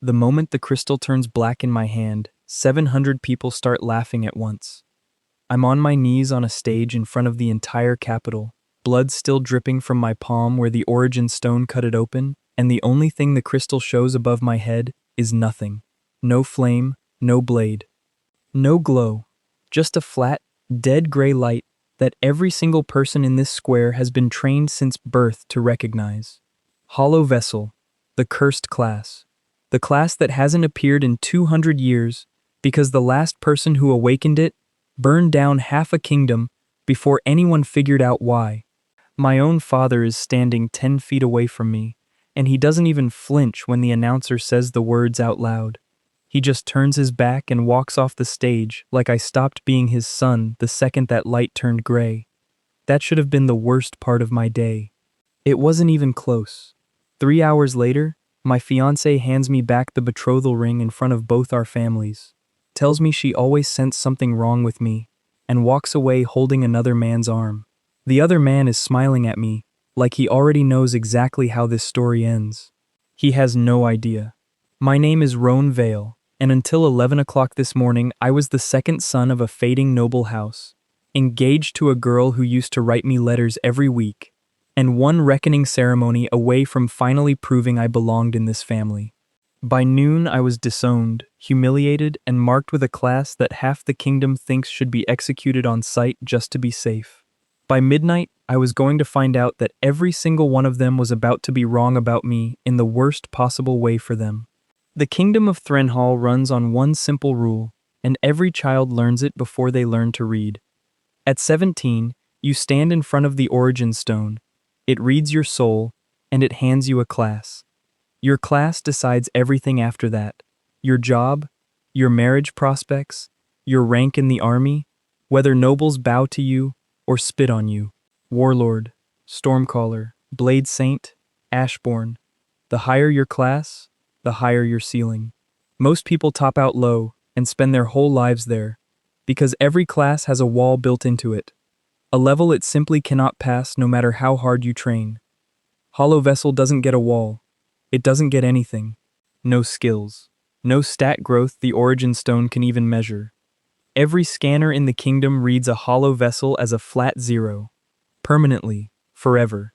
The moment the crystal turns black in my hand, 700 people start laughing at once. I'm on my knees on a stage in front of the entire capital, blood still dripping from my palm where the origin stone cut it open, and the only thing the crystal shows above my head is nothing. No flame, no blade. No glow. Just a flat, dead gray light that every single person in this square has been trained since birth to recognize. Hollow vessel, the cursed class. The class that hasn't appeared in 200 years because the last person who awakened it burned down half a kingdom before anyone figured out why. My own father is standing 10 feet away from me, and he doesn't even flinch when the announcer says the words out loud. He just turns his back and walks off the stage like I stopped being his son the second that light turned gray. That should have been the worst part of my day. It wasn't even close. 3 hours later, my fiancée hands me back the betrothal ring in front of both our families, tells me she always sensed something wrong with me, and walks away holding another man's arm. The other man is smiling at me, like he already knows exactly how this story ends. He has no idea. My name is Roan Vale, and until 11 o'clock this morning I was the second son of a fading noble house, engaged to a girl who used to write me letters every week, and one reckoning ceremony away from finally proving I belonged in this family. By noon I was disowned, humiliated, and marked with a class that half the kingdom thinks should be executed on sight just to be safe. By midnight, I was going to find out that every single one of them was about to be wrong about me in the worst possible way for them. The kingdom of Threnhall runs on one simple rule, and every child learns it before they learn to read. At 17, you stand in front of the origin stone. It reads your soul, and it hands you a class. Your class decides everything after that. Your job, your marriage prospects, your rank in the army, whether nobles bow to you or spit on you. Warlord, Stormcaller, Blade Saint, Ashborn. The higher your class, the higher your ceiling. Most people top out low and spend their whole lives there, because every class has a wall built into it. A level it simply cannot pass no matter how hard you train. Hollow Vessel doesn't get a wall. It doesn't get anything. No skills. No stat growth the origin stone can even measure. Every scanner in the kingdom reads a Hollow Vessel as a flat 0. Permanently. Forever.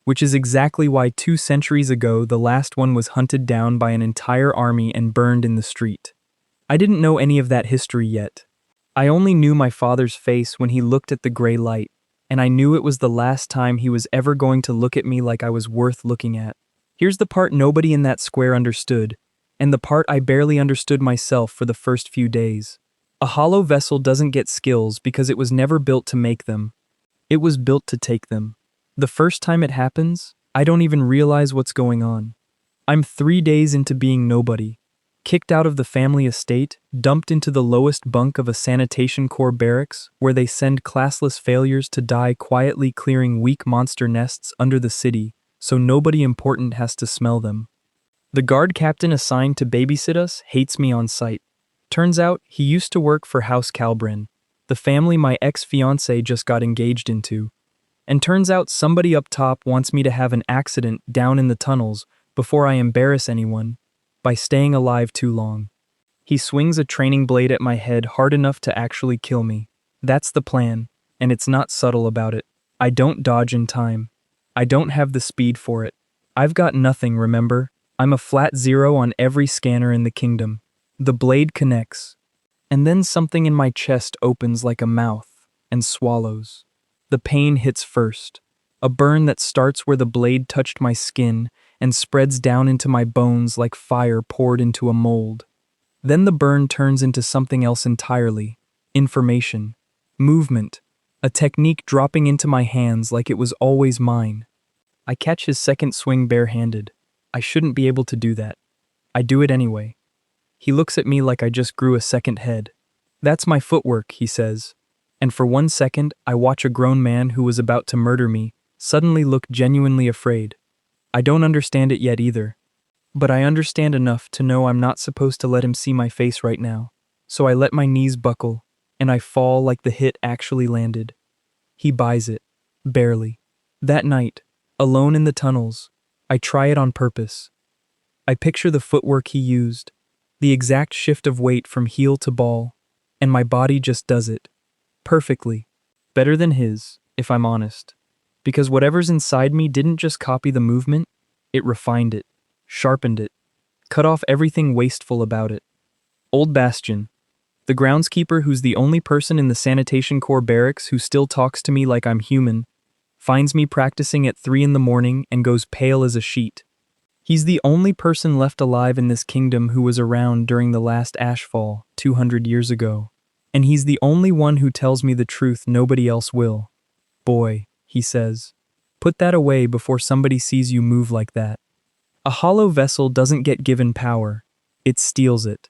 Which is exactly why 2 centuries ago the last one was hunted down by an entire army and burned in the street. I didn't know any of that history yet. I only knew my father's face when he looked at the gray light, and I knew it was the last time he was ever going to look at me like I was worth looking at. Here's the part nobody in that square understood, and the part I barely understood myself for the first few days. A hollow vessel doesn't get skills because it was never built to make them. It was built to take them. The first time it happens, I don't even realize what's going on. I'm 3 days into being nobody, kicked out of the family estate, dumped into the lowest bunk of a sanitation corps barracks where they send classless failures to die quietly clearing weak monster nests under the city so nobody important has to smell them. The guard captain assigned to babysit us hates me on sight. Turns out he used to work for House Calbrin, the family my ex-fiancée just got engaged into. And turns out somebody up top wants me to have an accident down in the tunnels before I embarrass anyone by staying alive too long. He swings a training blade at my head hard enough to actually kill me. That's the plan, and it's not subtle about it. I don't dodge in time. I don't have the speed for it. I've got nothing, remember? I'm a flat 0 on every scanner in the kingdom. The blade connects, and then something in my chest opens like a mouth and swallows. The pain hits first, a burn that starts where the blade touched my skin and spreads down into my bones like fire poured into a mold. Then the burn turns into something else entirely, information, movement, a technique dropping into my hands like it was always mine. I catch his second swing barehanded. I shouldn't be able to do that. I do it anyway. He looks at me like I just grew a second head. That's my footwork, he says. And for 1 second, I watch a grown man who was about to murder me suddenly look genuinely afraid. I don't understand it yet either. But I understand enough to know I'm not supposed to let him see my face right now. So I let my knees buckle, and I fall like the hit actually landed. He buys it. Barely. That night, alone in the tunnels, I try it on purpose. I picture the footwork he used, the exact shift of weight from heel to ball, and my body just does it. Perfectly. Better than his, if I'm honest. Because whatever's inside me didn't just copy the movement, it refined it, sharpened it, cut off everything wasteful about it. Old Bastion, the groundskeeper who's the only person in the sanitation corps barracks who still talks to me like I'm human, finds me practicing at 3 in the morning and goes pale as a sheet. He's the only person left alive in this kingdom who was around during the last ashfall 200 years ago. And he's the only one who tells me the truth nobody else will. Boy, he says, put that away before somebody sees you move like that. A hollow vessel doesn't get given power, it steals it.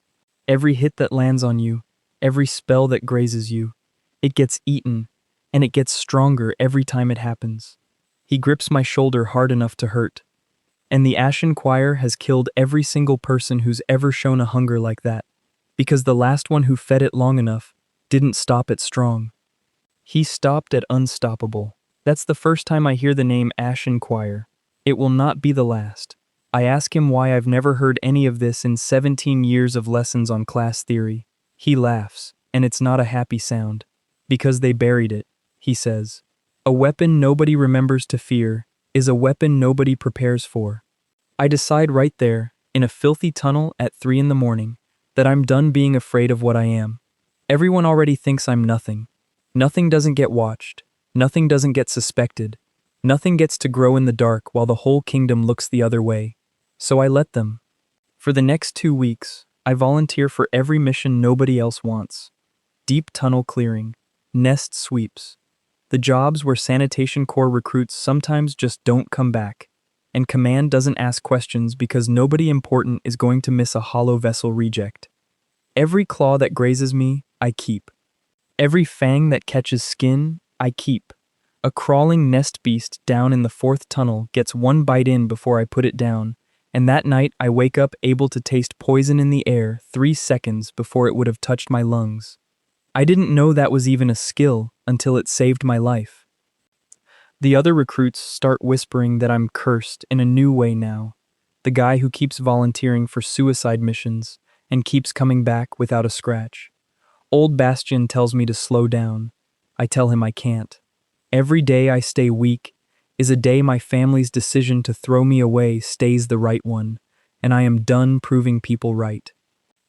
Every hit that lands on you, every spell that grazes you, it gets eaten, and it gets stronger every time it happens. He grips my shoulder hard enough to hurt. And the Ashen Choir has killed every single person who's ever shown a hunger like that, because the last one who fed it long enough didn't stop it strong. He stopped at unstoppable. That's the first time I hear the name Ashen Choir. It will not be the last. I ask him why I've never heard any of this in 17 years of lessons on class theory. He laughs, and it's not a happy sound. Because they buried it, he says. A weapon nobody remembers to fear is a weapon nobody prepares for. I decide right there, in a filthy tunnel at 3 in the morning, that I'm done being afraid of what I am. Everyone already thinks I'm nothing. Nothing doesn't get watched. Nothing doesn't get suspected. Nothing gets to grow in the dark while the whole kingdom looks the other way. So I let them. For the next 2 weeks, I volunteer for every mission nobody else wants. Deep tunnel clearing, nest sweeps, the jobs where sanitation corps recruits sometimes just don't come back, and command doesn't ask questions because nobody important is going to miss a hollow vessel reject. Every claw that grazes me, I keep. Every fang that catches skin, I keep. A crawling nest beast down in the 4th tunnel gets one bite in before I put it down, and that night I wake up able to taste poison in the air 3 seconds before it would have touched my lungs. I didn't know that was even a skill until it saved my life. The other recruits start whispering that I'm cursed in a new way now. The guy who keeps volunteering for suicide missions and keeps coming back without a scratch. Old Bastion tells me to slow down. I tell him I can't. Every day I stay weak is a day my family's decision to throw me away stays the right one, and I am done proving people right.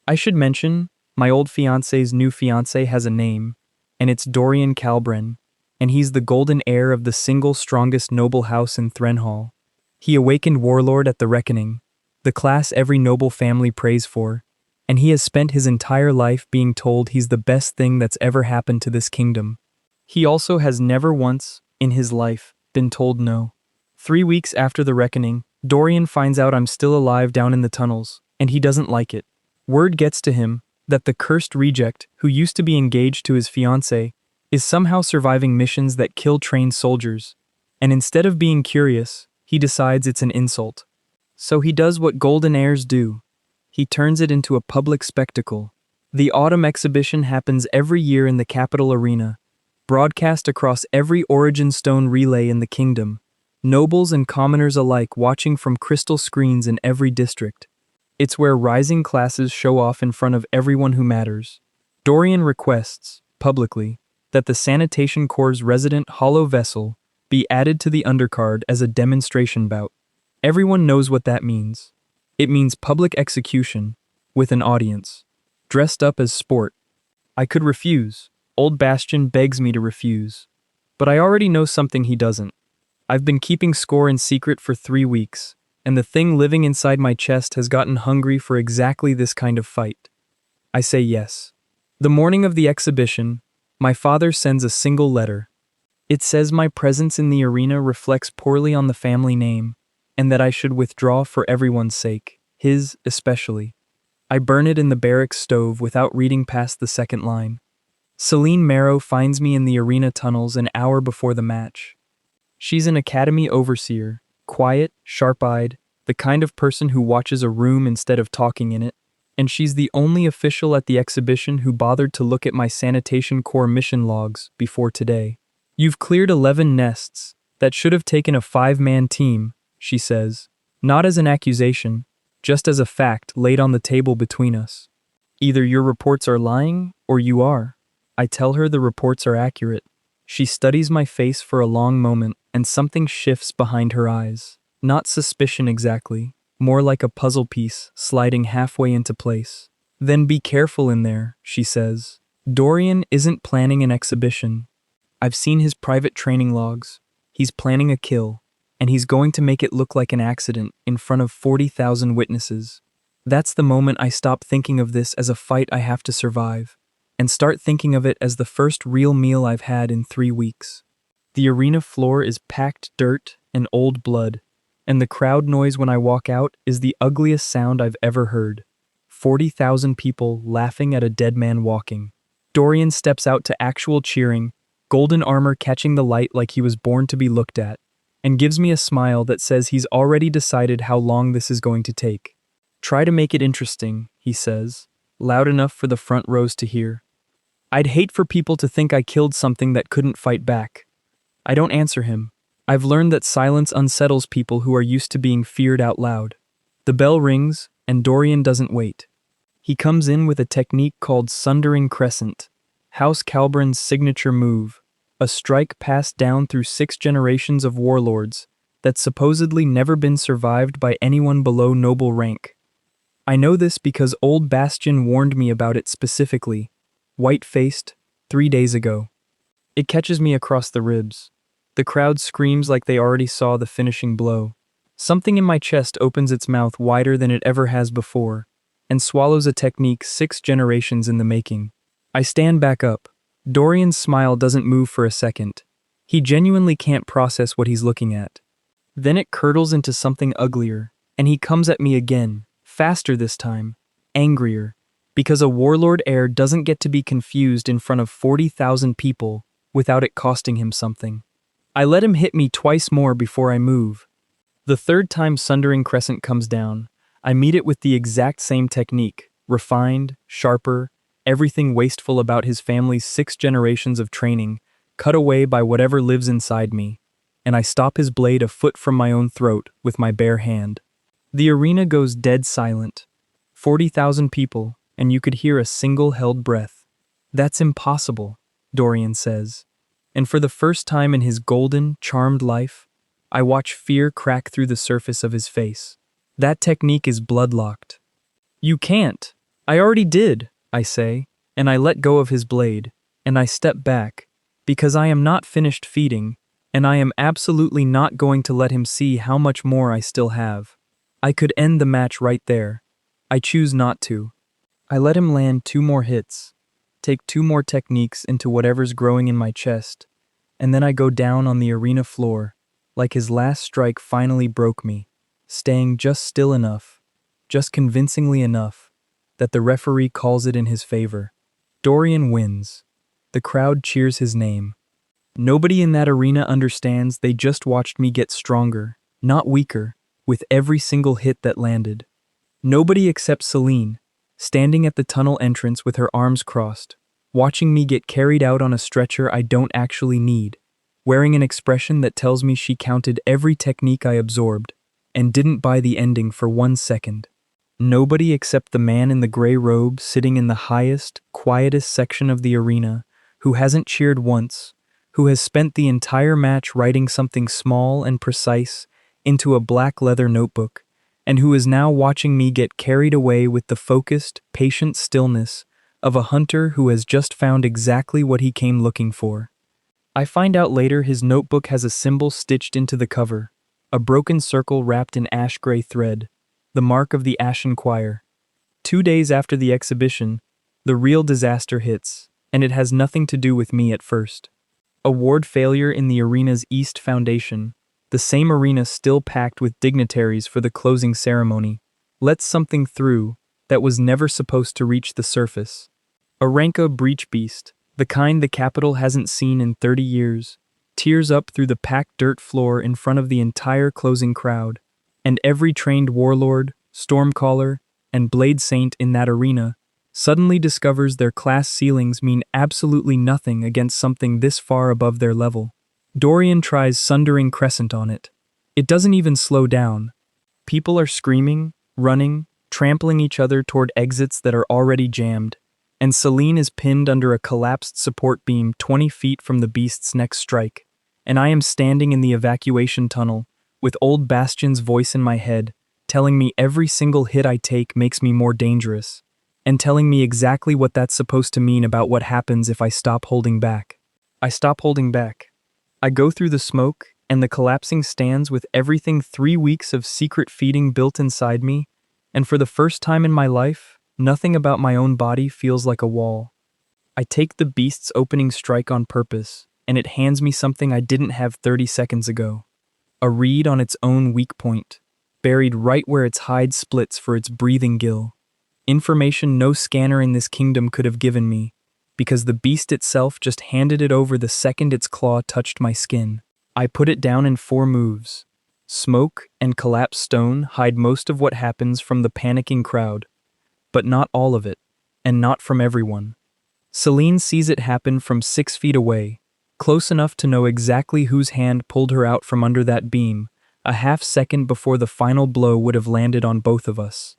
I should mention, my old fiancé's new fiancé has a name, and it's Dorian Calbren, and he's the golden heir of the single strongest noble house in Threnhall. He awakened Warlord at the Reckoning, the class every noble family prays for, and he has spent his entire life being told he's the best thing that's ever happened to this kingdom. He also has never once, in his life, been told no. 3 weeks after the Reckoning, Dorian finds out I'm still alive down in the tunnels, and he doesn't like it. Word gets to him that the cursed reject, who used to be engaged to his fiancée, is somehow surviving missions that kill trained soldiers, and instead of being curious, he decides it's an insult. So he does what golden heirs do. He turns it into a public spectacle. The autumn exhibition happens every year in the capital arena, broadcast across every origin stone relay in the kingdom, nobles and commoners alike watching from crystal screens in every district. It's where rising classes show off in front of everyone who matters. Dorian requests, publicly, that the sanitation corps' resident hollow vessel be added to the undercard as a demonstration bout. Everyone knows what that means. It means public execution, with an audience, dressed up as sport. I could refuse. Old Bastion begs me to refuse. But I already know something he doesn't. I've been keeping score in secret for 3 weeks, and the thing living inside my chest has gotten hungry for exactly this kind of fight. I say yes. The morning of the exhibition, my father sends a single letter. It says my presence in the arena reflects poorly on the family name, and that I should withdraw for everyone's sake, his especially. I burn it in the barracks stove without reading past the second line. Celine Marrow finds me in the arena tunnels an hour before the match. She's an academy overseer, quiet, sharp-eyed, the kind of person who watches a room instead of talking in it, and she's the only official at the exhibition who bothered to look at my sanitation corps mission logs before today. You've cleared 11 nests. That should have taken a 5-man team, she says, not as an accusation, just as a fact laid on the table between us. Either your reports are lying, or you are. I tell her the reports are accurate. She studies my face for a long moment, and something shifts behind her eyes. Not suspicion exactly, more like a puzzle piece sliding halfway into place. Then be careful in there, she says. Dorian isn't planning an exhibition. I've seen his private training logs. He's planning a kill, and he's going to make it look like an accident in front of 40,000 witnesses. That's the moment I stop thinking of this as a fight I have to survive, and start thinking of it as the first real meal I've had in 3 weeks. The arena floor is packed dirt and old blood, and the crowd noise when I walk out is the ugliest sound I've ever heard. 40,000 people laughing at a dead man walking. Dorian steps out to actual cheering, golden armor catching the light like he was born to be looked at, and gives me a smile that says he's already decided how long this is going to take. Try to make it interesting, he says, loud enough for the front rows to hear. I'd hate for people to think I killed something that couldn't fight back. I don't answer him. I've learned that silence unsettles people who are used to being feared out loud. The bell rings, and Dorian doesn't wait. He comes in with a technique called Sundering Crescent, House Calbran's signature move, a strike passed down through 6 generations of warlords that's supposedly never been survived by anyone below noble rank. I know this because old Bastion warned me about it specifically, white-faced, 3 days ago. It catches me across the ribs. The crowd screams like they already saw the finishing blow. Something in my chest opens its mouth wider than it ever has before, and swallows a technique 6 generations in the making. I stand back up. Dorian's smile doesn't move for a second. He genuinely can't process what he's looking at. Then it curdles into something uglier, and he comes at me again, faster this time, angrier, because a warlord heir doesn't get to be confused in front of 40,000 people without it costing him something. I let him hit me twice more before I move. The third time Sundering Crescent comes down, I meet it with the exact same technique, refined, sharper, everything wasteful about his family's 6 generations of training, cut away by whatever lives inside me, and I stop his blade a foot from my own throat with my bare hand. The arena goes dead silent. 40,000 people, and you could hear a single held breath. That's impossible, Dorian says. And for the first time in his golden, charmed life, I watch fear crack through the surface of his face. That technique is bloodlocked. You can't. I already did, I say, and I let go of his blade, and I step back, because I am not finished feeding, and I am absolutely not going to let him see how much more I still have. I could end the match right there. I choose not to. I let him land 2 more hits, take 2 more techniques into whatever's growing in my chest, and then I go down on the arena floor, like his last strike finally broke me, staying just still enough, just convincingly enough, that the referee calls it in his favor. Dorian wins. The crowd cheers his name. Nobody in that arena understands they just watched me get stronger, not weaker, with every single hit that landed. Nobody except Celine, standing at the tunnel entrance with her arms crossed, watching me get carried out on a stretcher I don't actually need, wearing an expression that tells me she counted every technique I absorbed, and didn't buy the ending for 1 second. Nobody except the man in the gray robe sitting in the highest, quietest section of the arena, who hasn't cheered once, who has spent the entire match writing something small and precise into a black leather notebook, and who is now watching me get carried away with the focused, patient stillness of a hunter who has just found exactly what he came looking for. I find out later his notebook has a symbol stitched into the cover, a broken circle wrapped in ash-gray thread, the mark of the Ashen Choir. 2 days after the exhibition, the real disaster hits, and it has nothing to do with me at first. Award failure in the arena's East Foundation, the same arena still packed with dignitaries for the closing ceremony, lets something through that was never supposed to reach the surface. A Ranka breach beast, the kind the capital hasn't seen in 30 years, tears up through the packed dirt floor in front of the entire closing crowd, and every trained warlord, stormcaller, and blade saint in that arena suddenly discovers their class ceilings mean absolutely nothing against something this far above their level. Dorian tries Sundering Crescent on it. It doesn't even slow down. People are screaming, running, trampling each other toward exits that are already jammed, and Celine is pinned under a collapsed support beam 20 feet from the beast's next strike, and I am standing in the evacuation tunnel, with old Bastion's voice in my head, telling me every single hit I take makes me more dangerous, and telling me exactly what that's supposed to mean about what happens if I stop holding back. I stop holding back. I go through the smoke and the collapsing stands with everything 3 weeks of secret feeding built inside me, and for the first time in my life, nothing about my own body feels like a wall. I take the beast's opening strike on purpose, and it hands me something I didn't have 30 seconds ago. A reed on its own weak point, buried right where its hide splits for its breathing gill. Information no scanner in this kingdom could have given me, because the beast itself just handed it over the second its claw touched my skin. I put it down in 4 moves. Smoke and collapsed stone hide most of what happens from the panicking crowd, but not all of it, and not from everyone. Celine sees it happen from 6 feet away, close enough to know exactly whose hand pulled her out from under that beam, a half second before the final blow would have landed on both of us.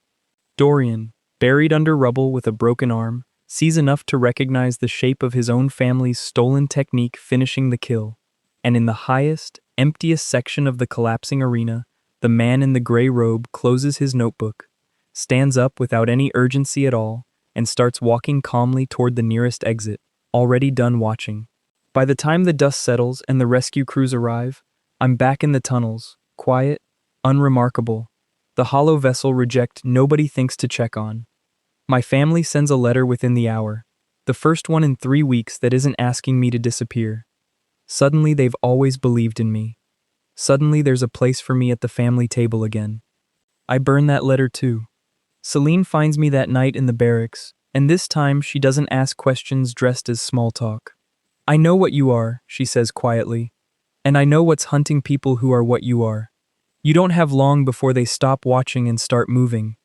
Dorian, buried under rubble with a broken arm, sees enough to recognize the shape of his own family's stolen technique finishing the kill, and in the highest, emptiest section of the collapsing arena, the man in the gray robe closes his notebook, stands up without any urgency at all, and starts walking calmly toward the nearest exit, already done watching. By the time the dust settles and the rescue crews arrive, I'm back in the tunnels, quiet, unremarkable. The hollow vessel reject nobody thinks to check on. My family sends a letter within the hour, the first one in 3 weeks that isn't asking me to disappear. Suddenly they've always believed in me. Suddenly there's a place for me at the family table again. I burn that letter too. Celine finds me that night in the barracks, and this time she doesn't ask questions dressed as small talk. I know what you are, she says quietly, and I know what's hunting people who are what you are. You don't have long before they stop watching and start moving.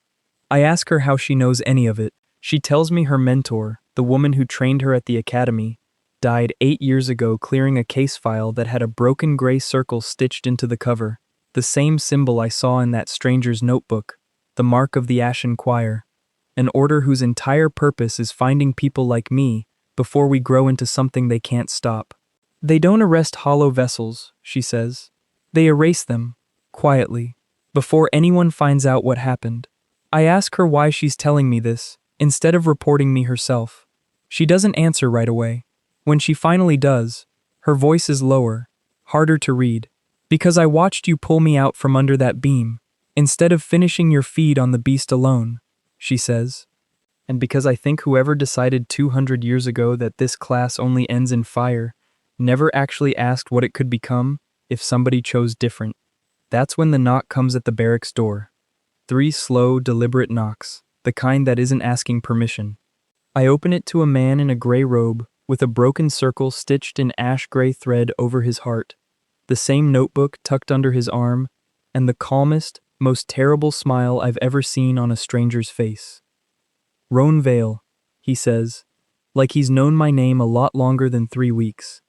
I ask her how she knows any of it. She tells me her mentor, the woman who trained her at the academy, died 8 years ago clearing a case file that had a broken gray circle stitched into the cover, the same symbol I saw in that stranger's notebook, the mark of the Ashen Choir, an order whose entire purpose is finding people like me before we grow into something they can't stop. They don't arrest hollow vessels, she says. They erase them, quietly, before anyone finds out what happened. I ask her why she's telling me this, instead of reporting me herself. She doesn't answer right away. When she finally does, her voice is lower, harder to read. Because I watched you pull me out from under that beam, instead of finishing your feed on the beast alone, she says. And because I think whoever decided 200 years ago that this class only ends in fire, never actually asked what it could become if somebody chose different. That's when the knock comes at the barracks door. 3 slow, deliberate knocks, the kind that isn't asking permission. I open it to a man in a gray robe, with a broken circle stitched in ash-gray thread over his heart, the same notebook tucked under his arm, and the calmest, most terrible smile I've ever seen on a stranger's face. Roan Vale, he says, like he's known my name a lot longer than 3 weeks.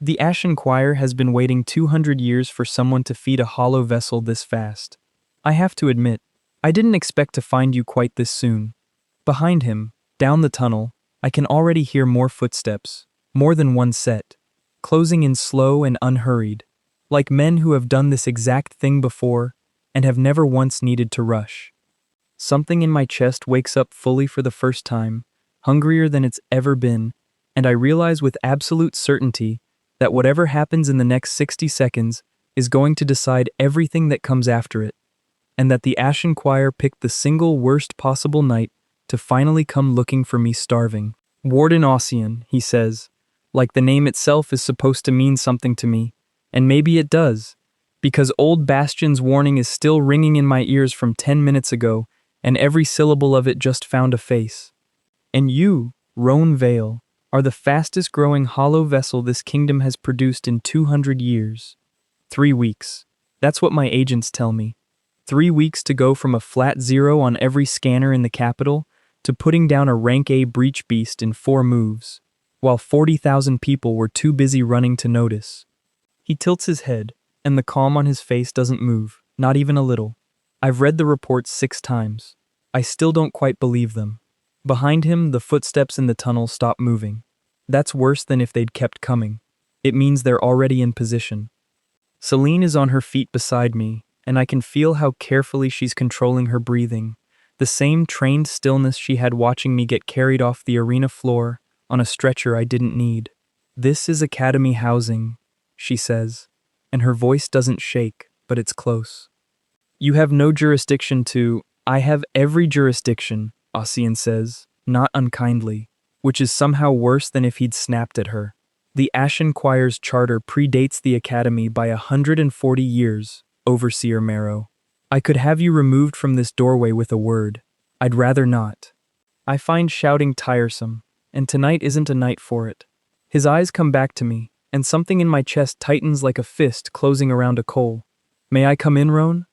The Ashen Choir has been waiting 200 years for someone to feed a hollow vessel this fast. I have to admit, I didn't expect to find you quite this soon. Behind him, down the tunnel, I can already hear more footsteps, more than one set, closing in slow and unhurried, like men who have done this exact thing before and have never once needed to rush. Something in my chest wakes up fully for the first time, hungrier than it's ever been, and I realize with absolute certainty that whatever happens in the next 60 seconds is going to decide everything that comes after it, and that the Ashen Choir picked the single worst possible night to finally come looking for me starving. Warden Ossian, he says, like the name itself is supposed to mean something to me, and maybe it does, because old Bastion's warning is still ringing in my ears from 10 minutes ago, and every syllable of it just found a face. And you, Roan Vale, are the fastest growing hollow vessel this kingdom has produced in 200 years. 3 weeks. That's what my agents tell me. 3 weeks to go from a flat 0 on every scanner in the capital to putting down a rank A breach beast in 4 moves, while 40,000 people were too busy running to notice. He tilts his head, and the calm on his face doesn't move, not even a little. I've read the reports 6 times. I still don't quite believe them. Behind him, the footsteps in the tunnel stop moving. That's worse than if they'd kept coming. It means they're already in position. Celine is on her feet beside me, and I can feel how carefully she's controlling her breathing, the same trained stillness she had watching me get carried off the arena floor on a stretcher I didn't need. "This is Academy housing," she says, and her voice doesn't shake, but it's close. "You have no jurisdiction to—" "I have every jurisdiction," Ossian says, not unkindly, which is somehow worse than if he'd snapped at her. "The Ashen Choir's charter predates the Academy by 140 years, Overseer Marrow. I could have you removed from this doorway with a word. I'd rather not. I find shouting tiresome, and tonight isn't a night for it." His eyes come back to me, and something in my chest tightens like a fist closing around a coal. "May I come in, Roan?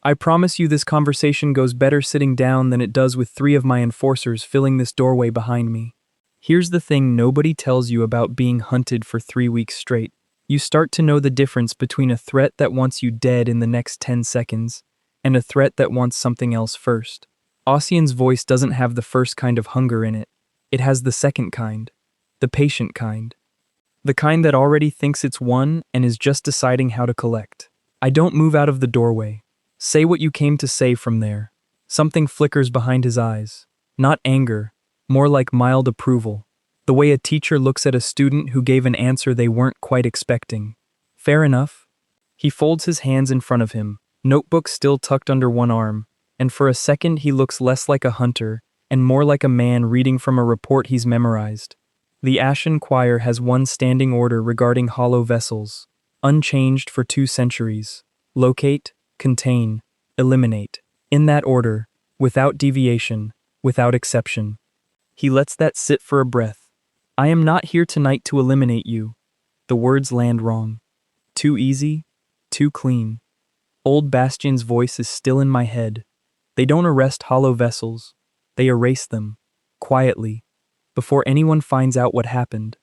I promise you this conversation goes better sitting down than it does with 3 of my enforcers filling this doorway behind me. Here's the thing nobody tells you about being hunted for 3 weeks straight. You start to know the difference between a threat that wants you dead in the next 10 seconds and a threat that wants something else first. Ossian's voice doesn't have the first kind of hunger in it. It has the second kind. The patient kind. The kind that already thinks it's won and is just deciding how to collect. I don't move out of the doorway. Say what you came to say from there. Something flickers behind his eyes. Not anger, more like mild approval. The way a teacher looks at a student who gave an answer they weren't quite expecting. "Fair enough." He folds his hands in front of him, notebook still tucked under one arm, and for a second he looks less like a hunter and more like a man reading from a report he's memorized. "The Ashen Choir has one standing order regarding hollow vessels, unchanged for 2 centuries. Locate, contain, eliminate. In that order, without deviation, without exception." He lets that sit for a breath. "I am not here tonight to eliminate you." The words land wrong. Too easy, too clean. Old Bastion's voice is still in my head. They don't arrest hollow vessels. They erase them, quietly, before anyone finds out what happened.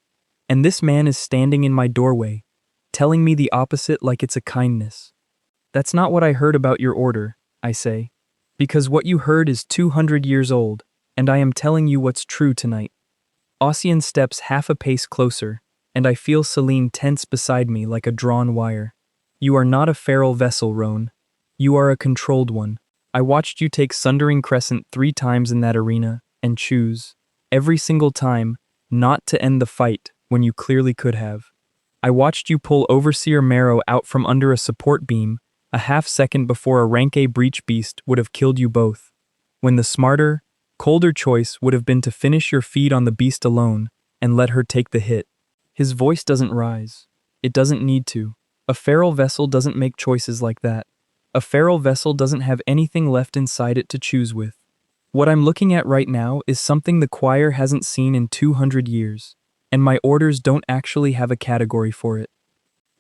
And this man is standing in my doorway, telling me the opposite like it's a kindness. "That's not what I heard about your order," I say. "Because what you heard is 200 years old, and I am telling you what's true tonight." Ossian steps half a pace closer, and I feel Celine tense beside me like a drawn wire. "You are not a feral vessel, Roan. You are a controlled one. I watched you take Sundering Crescent 3 times in that arena, and choose, every single time, not to end the fight when you clearly could have. I watched you pull Overseer Marrow out from under a support beam a half second before a rank A breach beast would have killed you both, when the smarter, colder choice would have been to finish your feed on the beast alone and let her take the hit." His voice doesn't rise. It doesn't need to. A feral vessel doesn't make choices like that. A feral vessel doesn't have anything left inside it to choose with. What I'm looking at right now is something the choir hasn't seen in 200 years, and my orders don't actually have a category for it.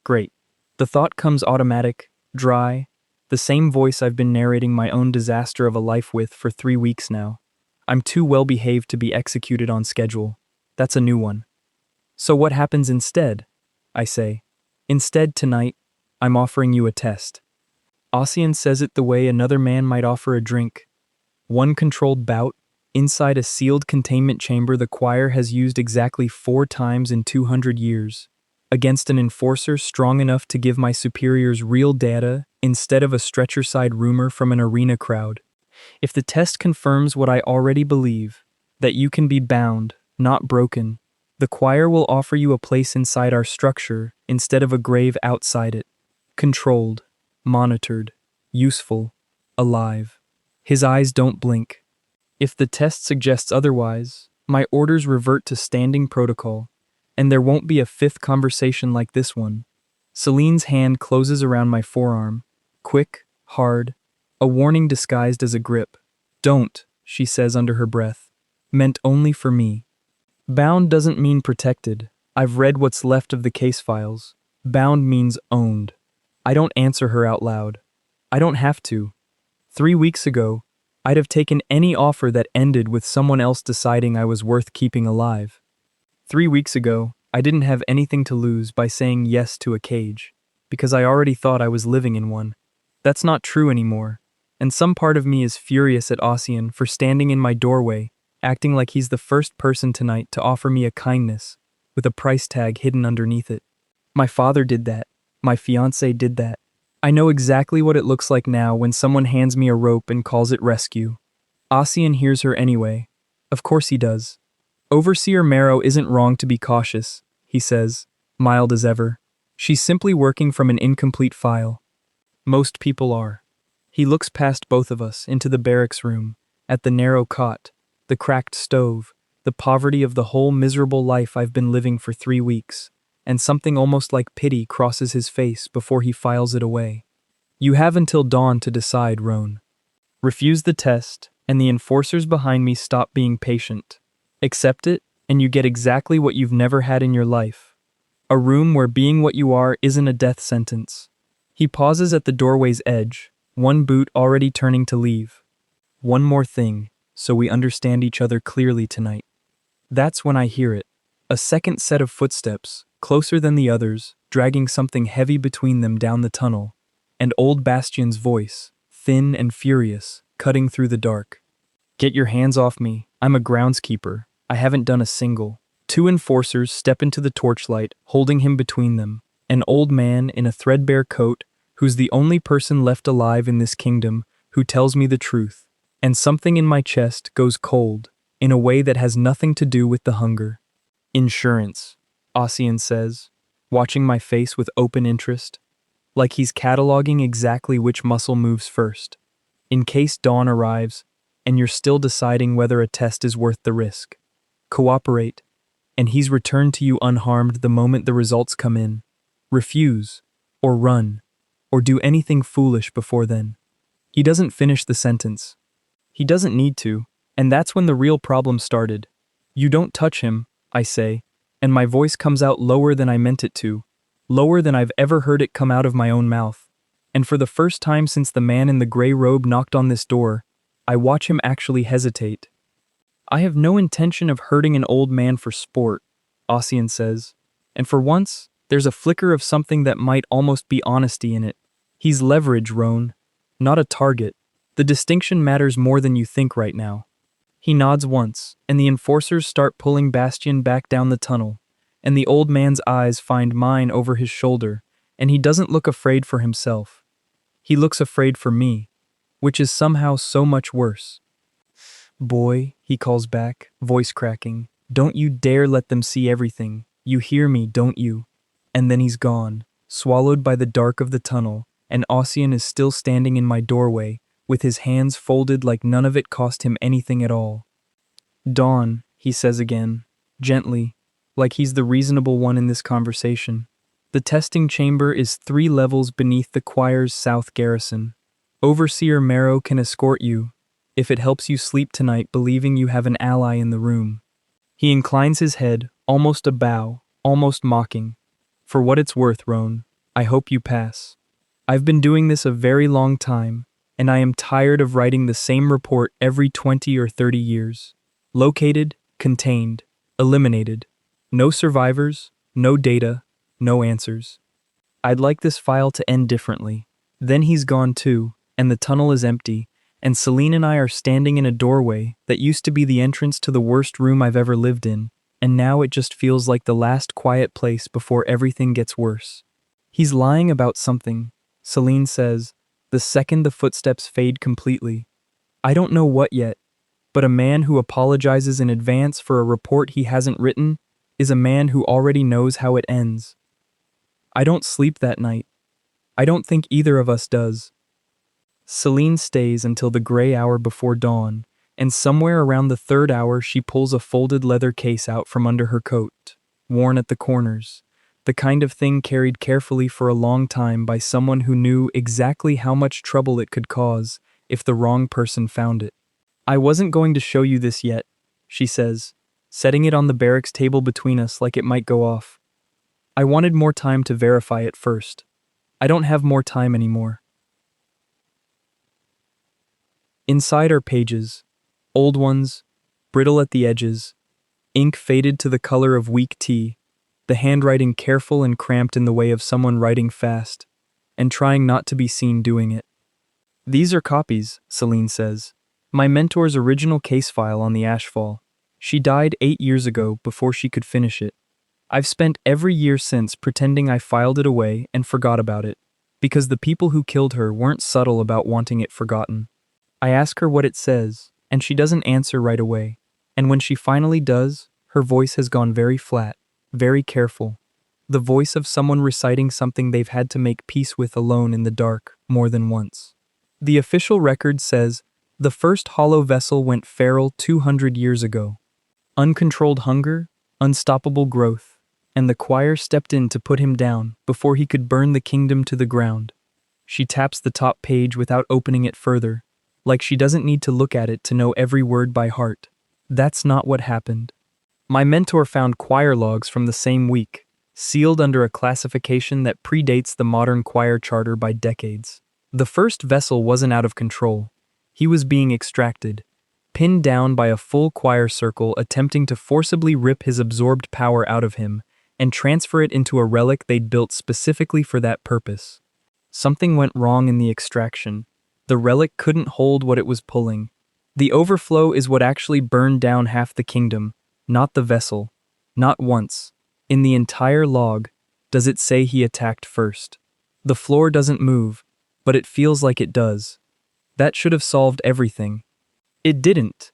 Great. The thought comes automatic, dry, the same voice I've been narrating my own disaster of a life with for 3 weeks now. I'm too well behaved to be executed on schedule. That's a new one. "So what happens instead?" I say. "Instead tonight, I'm offering you a test." Ossian says it the way another man might offer a drink. One controlled bout, inside a sealed containment chamber the choir has used exactly 4 times in 200 years, against an enforcer strong enough to give my superiors real data instead of a stretcher-side rumor from an arena crowd. If the test confirms what I already believe, that you can be bound, not broken, the choir will offer you a place inside our structure instead of a grave outside it. Controlled, monitored, useful, alive. His eyes don't blink. If the test suggests otherwise, my orders revert to standing protocol, and there won't be a 5th conversation like this one. Celine's hand closes around my forearm, quick, hard, a warning disguised as a grip. "Don't," she says under her breath. "Meant only for me." Bound doesn't mean protected. I've read what's left of the case files. Bound means owned. I don't answer her out loud. I don't have to. 3 weeks ago, I'd have taken any offer that ended with someone else deciding I was worth keeping alive. 3 weeks ago, I didn't have anything to lose by saying yes to a cage, because I already thought I was living in one. That's not true anymore. and some part of me is furious at Ossian for standing in my doorway, acting like he's the first person tonight to offer me a kindness, with a price tag hidden underneath it. My father did that. My fiancée did that. I know exactly what it looks like now when someone hands me a rope and calls it rescue. Ossian hears her anyway. Of course he does. Overseer Marrow isn't wrong to be cautious, he says, mild as ever. She's simply working from an incomplete file. Most people are. He looks past both of us into the barracks room, at the narrow cot, the cracked stove, the poverty of the whole miserable life I've been living for 3 weeks, and something almost like pity crosses his face before he files it away. You have until dawn to decide, Roan. Refuse the test, and the enforcers behind me stop being patient. Accept it, and you get exactly what you've never had in your life. A room where being what you are isn't a death sentence. He pauses at the doorway's edge, one boot already turning to leave. One more thing, so we understand each other clearly tonight. That's when I hear it. A second set of footsteps, closer than the others, dragging something heavy between them down the tunnel, and old Bastion's voice, thin and furious, cutting through the dark. Get your hands off me, I'm a groundskeeper, I haven't done a single. 2 enforcers step into the torchlight, holding him between them, an old man in a threadbare coat who's the only person left alive in this kingdom who tells me the truth, and something in my chest goes cold, in a way that has nothing to do with the hunger. Insurance, Ossian says, watching my face with open interest, like he's cataloging exactly which muscle moves first, in case dawn arrives and you're still deciding whether a test is worth the risk. Cooperate, and he's returned to you unharmed the moment the results come in. Refuse, or run, or do anything foolish before then. He doesn't finish the sentence. He doesn't need to, and that's when the real problem started. You don't touch him, I say, and my voice comes out lower than I meant it to, lower than I've ever heard it come out of my own mouth. And for the first time since the man in the gray robe knocked on this door, I watch him actually hesitate. I have no intention of hurting an old man for sport, Ossian says, and for once, there's a flicker of something that might almost be honesty in it. He's leverage, Roan, not a target. The distinction matters more than you think right now. He nods once, and the enforcers start pulling Bastion back down the tunnel, and the old man's eyes find mine over his shoulder, and he doesn't look afraid for himself. He looks afraid for me, which is somehow so much worse. Boy, he calls back, voice cracking, don't you dare let them see everything. You hear me, don't you? And then he's gone, swallowed by the dark of the tunnel, and Ossian is still standing in my doorway, with his hands folded like none of it cost him anything at all. Dawn, he says again, gently, like he's the reasonable one in this conversation. The testing chamber is 3 levels beneath the choir's south garrison. Overseer Marrow can escort you, if it helps you sleep tonight believing you have an ally in the room. He inclines his head, almost a bow, almost mocking. For what it's worth, Roan, I hope you pass. I've been doing this a very long time, and I am tired of writing the same report every 20 or 30 years. Located, contained, eliminated. No survivors, no data, no answers. I'd like this file to end differently. Then he's gone too, and the tunnel is empty, and Celine and I are standing in a doorway that used to be the entrance to the worst room I've ever lived in, and now it just feels like the last quiet place before everything gets worse. He's lying about something, Celine says, the second the footsteps fade completely. I don't know what yet, but a man who apologizes in advance for a report he hasn't written is a man who already knows how it ends. I don't sleep that night. I don't think either of us does. Celine stays until the gray hour before dawn, and somewhere around the 3rd hour she pulls a folded leather case out from under her coat, worn at the corners, the kind of thing carried carefully for a long time by someone who knew exactly how much trouble it could cause if the wrong person found it. I wasn't going to show you this yet, she says, setting it on the barracks table between us like it might go off. I wanted more time to verify it first. I don't have more time anymore. Inside are pages, old ones, brittle at the edges, ink faded to the color of weak tea, the handwriting careful and cramped in the way of someone writing fast, and trying not to be seen doing it. These are copies, Celine says. My mentor's original case file on the ashfall. She died 8 years ago before she could finish it. I've spent every year since pretending I filed it away and forgot about it, because the people who killed her weren't subtle about wanting it forgotten. I ask her what it says, and she doesn't answer right away. And when she finally does, her voice has gone very flat, very careful. The voice of someone reciting something they've had to make peace with alone in the dark more than once. The official record says, the first hollow vessel went feral 200 years ago. Uncontrolled hunger, unstoppable growth, and the choir stepped in to put him down before he could burn the kingdom to the ground. She taps the top page without opening it further, like she doesn't need to look at it to know every word by heart. That's not what happened. My mentor found choir logs from the same week, sealed under a classification that predates the modern choir charter by decades. The first vessel wasn't out of control. He was being extracted, pinned down by a full choir circle attempting to forcibly rip his absorbed power out of him and transfer it into a relic they'd built specifically for that purpose. Something went wrong in the extraction. The relic couldn't hold what it was pulling. The overflow is what actually burned down half the kingdom, not the vessel. Not once, in the entire log, does it say he attacked first. The floor doesn't move, but it feels like it does. That should have solved everything. It didn't.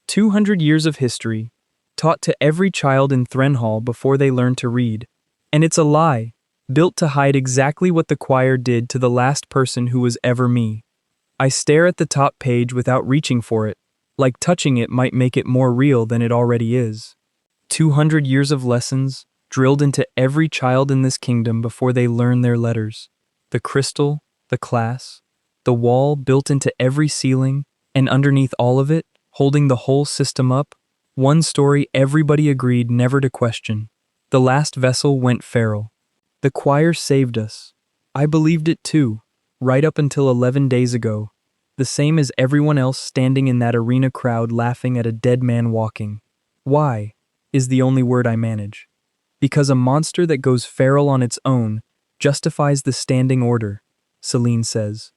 200 years of history, taught to every child in Threnhall before they learned to read. And it's a lie, built to hide exactly what the choir did to the last person who was ever me. I stare at the top page without reaching for it, like touching it might make it more real than it already is. 200 years of lessons, drilled into every child in this kingdom before they learn their letters. The crystal, the class, the wall built into every ceiling, and underneath all of it, holding the whole system up, one story everybody agreed never to question. The last vessel went feral. The choir saved us. I believed it too, right up until 11 days ago, the same as everyone else standing in that arena crowd laughing at a dead man walking. Why, is the only word I manage. Because a monster that goes feral on its own justifies the standing order, Celine says.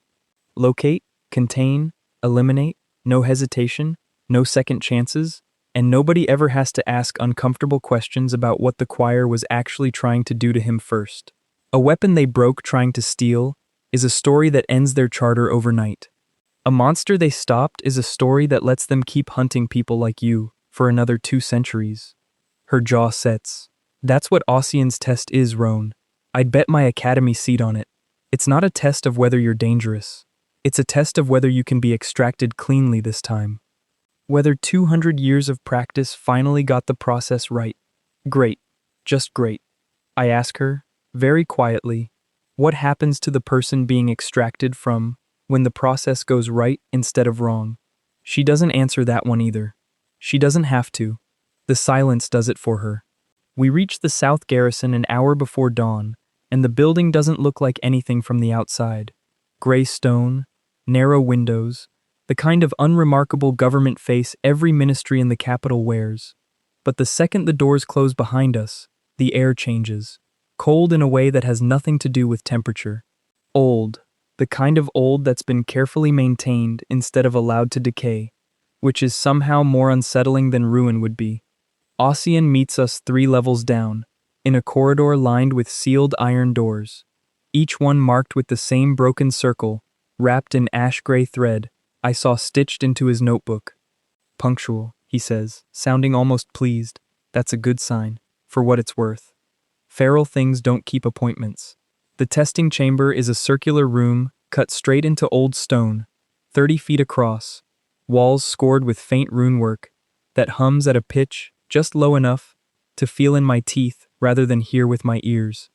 Locate, contain, eliminate, no hesitation, no second chances, and nobody ever has to ask uncomfortable questions about what the choir was actually trying to do to him first. A weapon they broke trying to steal is a story that ends their charter overnight. A monster they stopped is a story that lets them keep hunting people like you for another 2 centuries. Her jaw sets. That's what Ossian's test is, Roan. I'd bet my academy seat on it. It's not a test of whether you're dangerous. It's a test of whether you can be extracted cleanly this time. Whether 200 years of practice finally got the process right. Great. Just great. I ask her, very quietly, what happens to the person being extracted from when the process goes right instead of wrong? She doesn't answer that one either. She doesn't have to. The silence does it for her. We reach the South Garrison an hour before dawn, and the building doesn't look like anything from the outside. Gray stone, narrow windows, the kind of unremarkable government face every ministry in the capital wears. But the second the doors close behind us, the air changes, cold in a way that has nothing to do with temperature. Old, the kind of old that's been carefully maintained instead of allowed to decay, which is somehow more unsettling than ruin would be. Ossian meets us 3 levels down, in a corridor lined with sealed iron doors, each one marked with the same broken circle, wrapped in ash-gray thread, I saw stitched into his notebook. Punctual, he says, sounding almost pleased. That's a good sign, for what it's worth. Feral things don't keep appointments. The testing chamber is a circular room cut straight into old stone, 30 feet across, walls scored with faint runework that hums at a pitch just low enough to feel in my teeth rather than hear with my ears.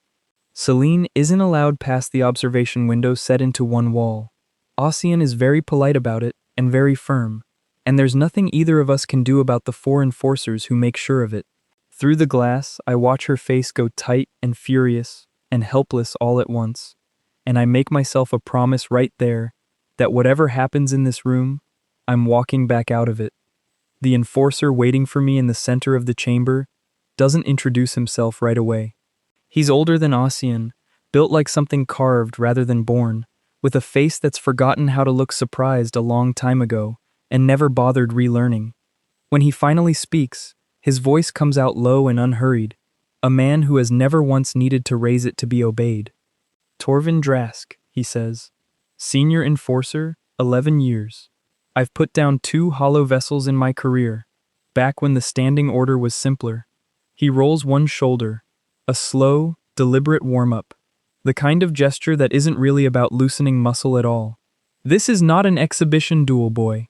Celine isn't allowed past the observation window set into one wall. Ossian is very polite about it and very firm, and there's nothing either of us can do about the 4 enforcers who make sure of it. Through the glass, I watch her face go tight and furious and helpless all at once, and I make myself a promise right there that whatever happens in this room, I'm walking back out of it. The enforcer waiting for me in the center of the chamber doesn't introduce himself right away. He's older than Ossian, built like something carved rather than born, with a face that's forgotten how to look surprised a long time ago and never bothered relearning. When he finally speaks, his voice comes out low and unhurried, a man who has never once needed to raise it to be obeyed. Torvin Drask, he says. Senior Enforcer, 11 years. I've put down 2 hollow vessels in my career, back when the standing order was simpler. He rolls one shoulder, a slow, deliberate warm-up, the kind of gesture that isn't really about loosening muscle at all. This is not an exhibition duel, boy.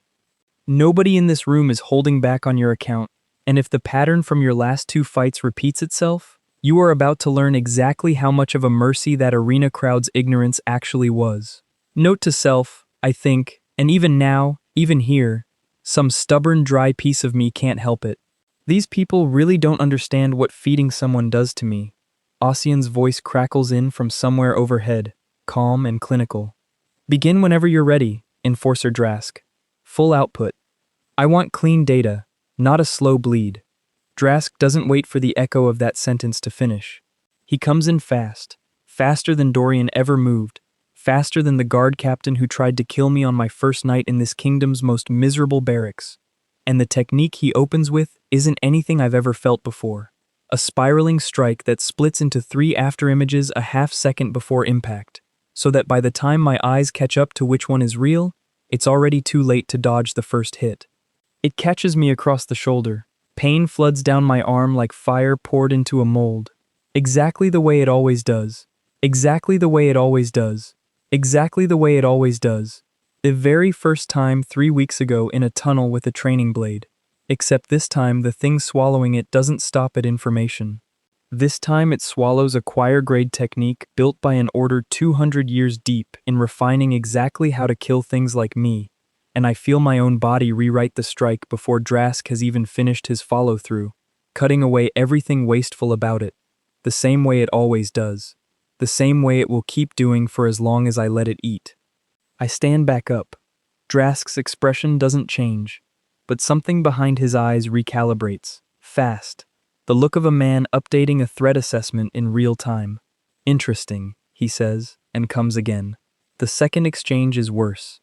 Nobody in this room is holding back on your account, and if the pattern from your last 2 fights repeats itself, you are about to learn exactly how much of a mercy that arena crowd's ignorance actually was. Note to self, I think, and even now, even here, some stubborn, dry piece of me can't help it. These people really don't understand what feeding someone does to me. Ossian's voice crackles in from somewhere overhead, calm and clinical. Begin whenever you're ready, Enforcer Drask. Full output. I want clean data, not a slow bleed. Drask doesn't wait for the echo of that sentence to finish. He comes in fast, faster than Dorian ever moved, faster than the guard captain who tried to kill me on my first night in this kingdom's most miserable barracks. And the technique he opens with isn't anything I've ever felt before. A spiraling strike that splits into 3 afterimages a half-second before impact, so that by the time my eyes catch up to which one is real, it's already too late to dodge the first hit. It catches me across the shoulder. Pain floods down my arm like fire poured into a mold. Exactly the way it always does. Exactly the way it always does. Exactly the way it always does. The very first time 3 weeks ago in a tunnel with a training blade. Except this time the thing swallowing it doesn't stop at information. This time it swallows a choir-grade technique built by an order 200 years deep in refining exactly how to kill things like me, and I feel my own body rewrite the strike before Drask has even finished his follow-through, cutting away everything wasteful about it, the same way it always does, the same way it will keep doing for as long as I let it eat. I stand back up. Drask's expression doesn't change, but something behind his eyes recalibrates, fast. The look of a man updating a threat assessment in real time. Interesting, he says, and comes again. The second exchange is worse.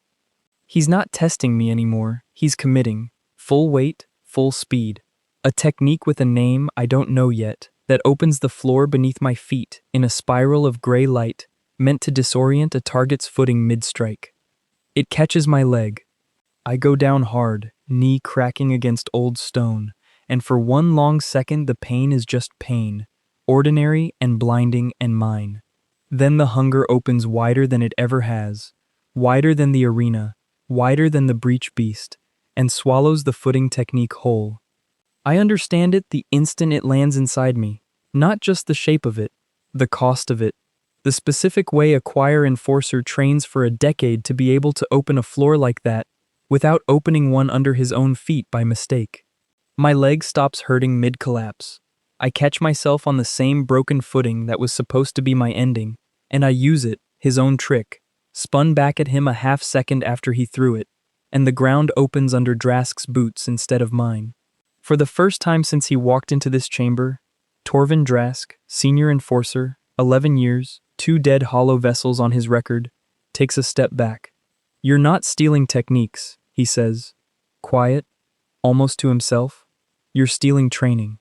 He's not testing me anymore, he's committing. Full weight, full speed. A technique with a name I don't know yet, that opens the floor beneath my feet in a spiral of gray light, meant to disorient a target's footing mid-strike. It catches my leg. I go down hard, knee cracking against old stone, and for one long second the pain is just pain, ordinary and blinding and mine. Then the hunger opens wider than it ever has, wider than the arena, wider than the breach beast, and swallows the footing technique whole. I understand it the instant it lands inside me, not just the shape of it, the cost of it, the specific way a choir enforcer trains for a decade to be able to open a floor like that without opening one under his own feet by mistake. My leg stops hurting mid-collapse. I catch myself on the same broken footing that was supposed to be my ending, and I use it, his own trick, spun back at him a half-second after he threw it, and the ground opens under Drask's boots instead of mine. For the first time since he walked into this chamber, Torvin Drask, Senior Enforcer, 11 years, 2 dead hollow vessels on his record, takes a step back. You're not stealing techniques, he says, quiet, almost to himself. You're stealing training.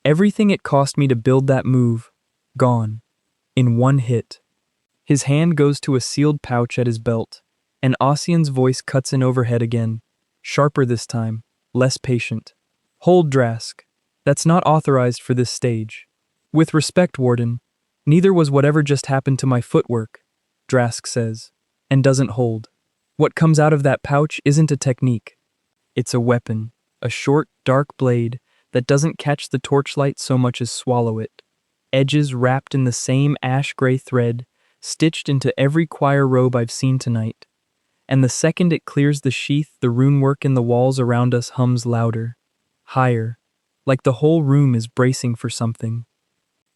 Everything it cost me to build that move, gone, in one hit. His hand goes to a sealed pouch at his belt, and Ossian's voice cuts in overhead again, sharper this time, less patient. Hold, Drask. That's not authorized for this stage. With respect, Warden, neither was whatever just happened to my footwork, Drask says, and doesn't hold. What comes out of that pouch isn't a technique. It's a weapon, a short, dark blade that doesn't catch the torchlight so much as swallow it. Edges wrapped in the same ash-gray thread, stitched into every choir robe I've seen tonight. And the second it clears the sheath, the runework in the walls around us hums louder, higher, like the whole room is bracing for something.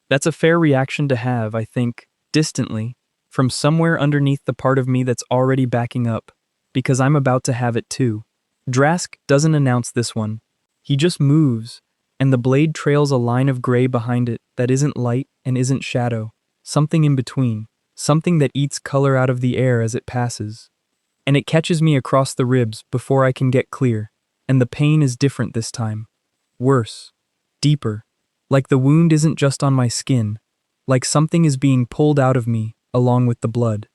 That's a fair reaction to have, I think, distantly, from somewhere underneath the part of me that's already backing up, because I'm about to have it too. Drask doesn't announce this one. He just moves, and the blade trails a line of gray behind it that isn't light and isn't shadow, something in between. something that eats color out of the air as it passes. And it catches me across the ribs before I can get clear, and the pain is different this time. Worse. Deeper. Like the wound isn't just on my skin, like something is being pulled out of me, along with the blood.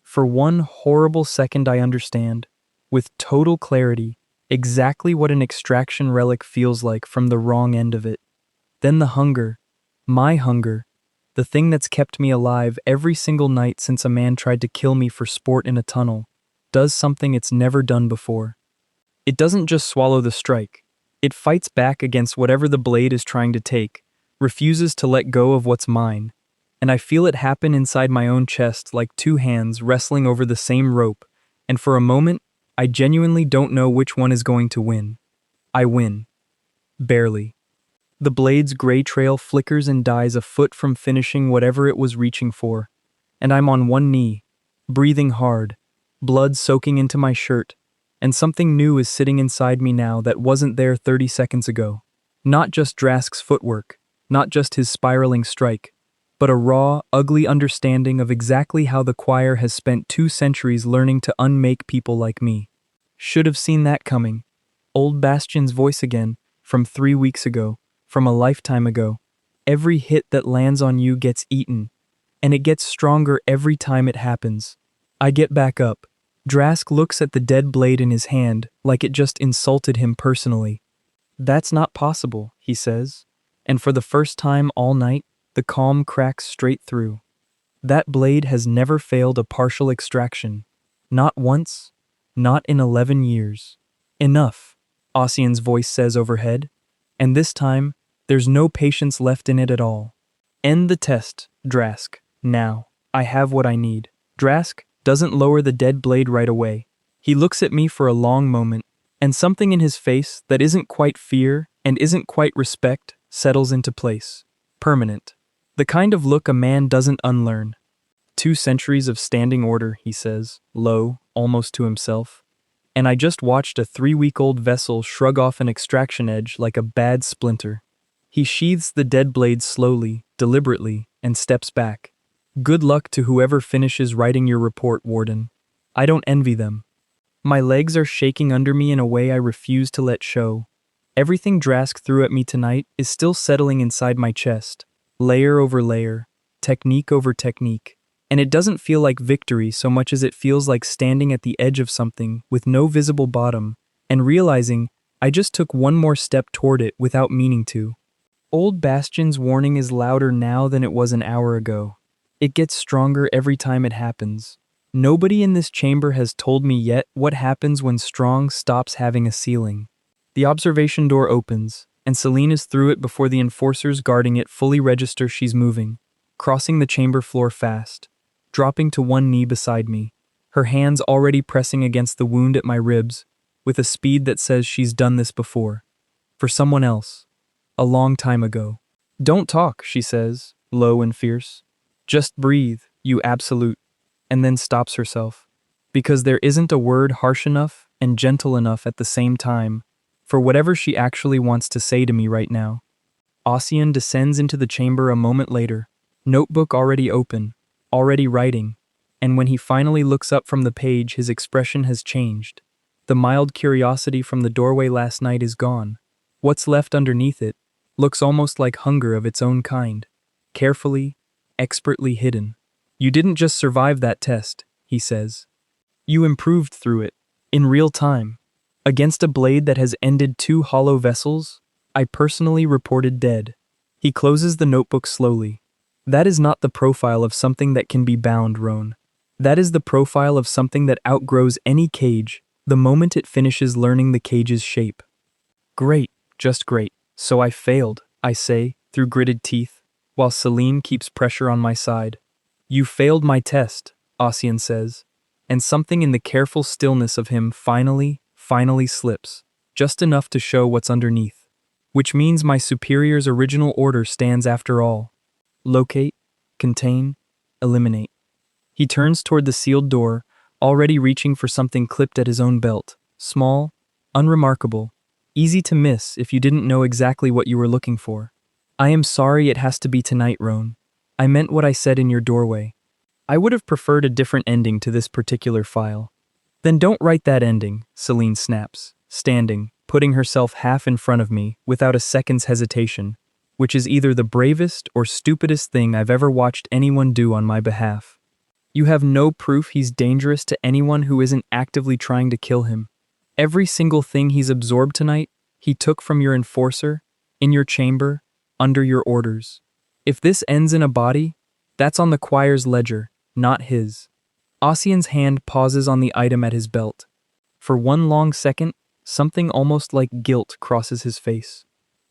For one horrible second I understand, with total clarity, exactly what an extraction relic feels like from the wrong end of it. Then the hunger, my hunger, the thing that's kept me alive every single night since a man tried to kill me for sport in a tunnel, does something it's never done before. It doesn't just swallow the strike. It fights back against whatever the blade is trying to take, refuses to let go of what's mine, and I feel it happen inside my own chest like two hands wrestling over the same rope, and for a moment, I genuinely don't know which one is going to win. I win. Barely. The blade's gray trail flickers and dies a foot from finishing whatever it was reaching for, and I'm on one knee, breathing hard, blood soaking into my shirt, and something new is sitting inside me now that wasn't there 30 seconds ago. Not just Drask's footwork, not just his spiraling strike, but a raw, ugly understanding of exactly how the choir has spent 2 centuries learning to unmake people like me. Should have seen that coming. Old Bastion's voice again, from 3 weeks ago, from a lifetime ago. Every hit that lands on you gets eaten, and it gets stronger every time it happens. I get back up. Drask looks at the dead blade in his hand like it just insulted him personally. "That's not possible," he says, and for the first time all night, the calm cracks straight through. That blade has never failed a partial extraction. Not once, not in 11 years. "Enough," Ossian's voice says overhead, and this time, there's no patience left in it at all. "End the test, Drask, now. I have what I need." Drask doesn't lower the dead blade right away. He looks at me for a long moment, and something in his face that isn't quite fear and isn't quite respect settles into place. Permanent. The kind of look a man doesn't unlearn. 2 centuries of standing order, he says, low, almost to himself. And I just watched a 3-week-old vessel shrug off an extraction edge like a bad splinter. He sheathes the dead blade slowly, deliberately, and steps back. "Good luck to whoever finishes writing your report, Warden. I don't envy them." My legs are shaking under me in a way I refuse to let show. Everything Drask threw at me tonight is still settling inside my chest, layer over layer, technique over technique, and it doesn't feel like victory so much as it feels like standing at the edge of something with no visible bottom and realizing I just took one more step toward it without meaning to. Old Bastion's warning is louder now than it was an hour ago. It gets stronger every time it happens. Nobody in this chamber has told me yet what happens when strong stops having a ceiling. The observation door opens, and Celine is through it before the enforcers guarding it fully register she's moving, crossing the chamber floor fast, dropping to one knee beside me, her hands already pressing against the wound at my ribs, with a speed that says she's done this before. For someone else. A long time ago. "Don't talk," she says, low and fierce. "Just breathe, you absolute," and then stops herself. Because there isn't a word harsh enough and gentle enough at the same time for whatever she actually wants to say to me right now. Ossian descends into the chamber a moment later, notebook already open, already writing, and when he finally looks up from the page his expression has changed. The mild curiosity from the doorway last night is gone. What's left underneath it looks almost like hunger of its own kind, carefully, expertly hidden. "You didn't just survive that test," he says. "You improved through it, in real time. Against a blade that has ended 2 hollow vessels, I personally reported dead." He closes the notebook slowly. "That is not the profile of something that can be bound, Roan. That is the profile of something that outgrows any cage the moment it finishes learning the cage's shape." "Great, just great. So I failed," I say, through gritted teeth, while Celine keeps pressure on my side. "You failed my test," Ossian says, and something in the careful stillness of him finally slips, just enough to show what's underneath. Which means my superior's original order stands after all. Locate, contain, eliminate. He turns toward the sealed door, already reaching for something clipped at his own belt. Small, unremarkable, easy to miss if you didn't know exactly what you were looking for. "I am sorry it has to be tonight, Roan. I meant what I said in your doorway." I would have preferred a different ending to this particular file. Then don't write that ending, Celine snaps, standing, putting herself half in front of me, without a second's hesitation, which is either the bravest or stupidest thing I've ever watched anyone do on my behalf. You have no proof he's dangerous to anyone who isn't actively trying to kill him. Every single thing he's absorbed tonight, he took from your enforcer, in your chamber, under your orders. If this ends in a body, that's on the choir's ledger, not his. Ossian's hand pauses on the item at his belt. For one long second, something almost like guilt crosses his face.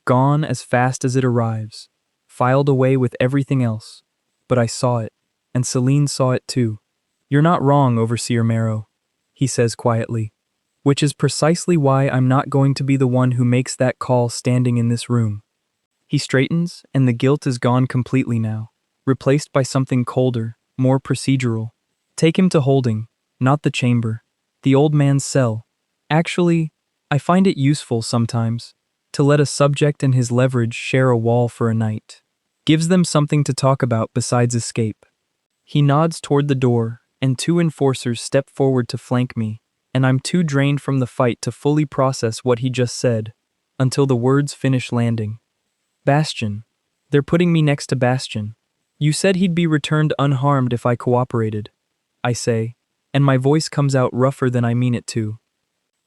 Gone as fast as it arrives, filed away with everything else. But I saw it, and Celine saw it too. You're not wrong, Overseer Marrow, he says quietly, which is precisely why I'm not going to be the one who makes that call standing in this room. He straightens, and the guilt is gone completely now, replaced by something colder, more procedural. Take him to holding, not the chamber, the old man's cell. Actually, I find it useful sometimes to let a subject and his leverage share a wall for a night. Gives them something to talk about besides escape. He nods toward the door, and 2 enforcers step forward to flank me, and I'm too drained from the fight to fully process what he just said, until the words finish landing. Bastion. They're putting me next to Bastion. You said he'd be returned unharmed if I cooperated, I say, and my voice comes out rougher than I mean it to.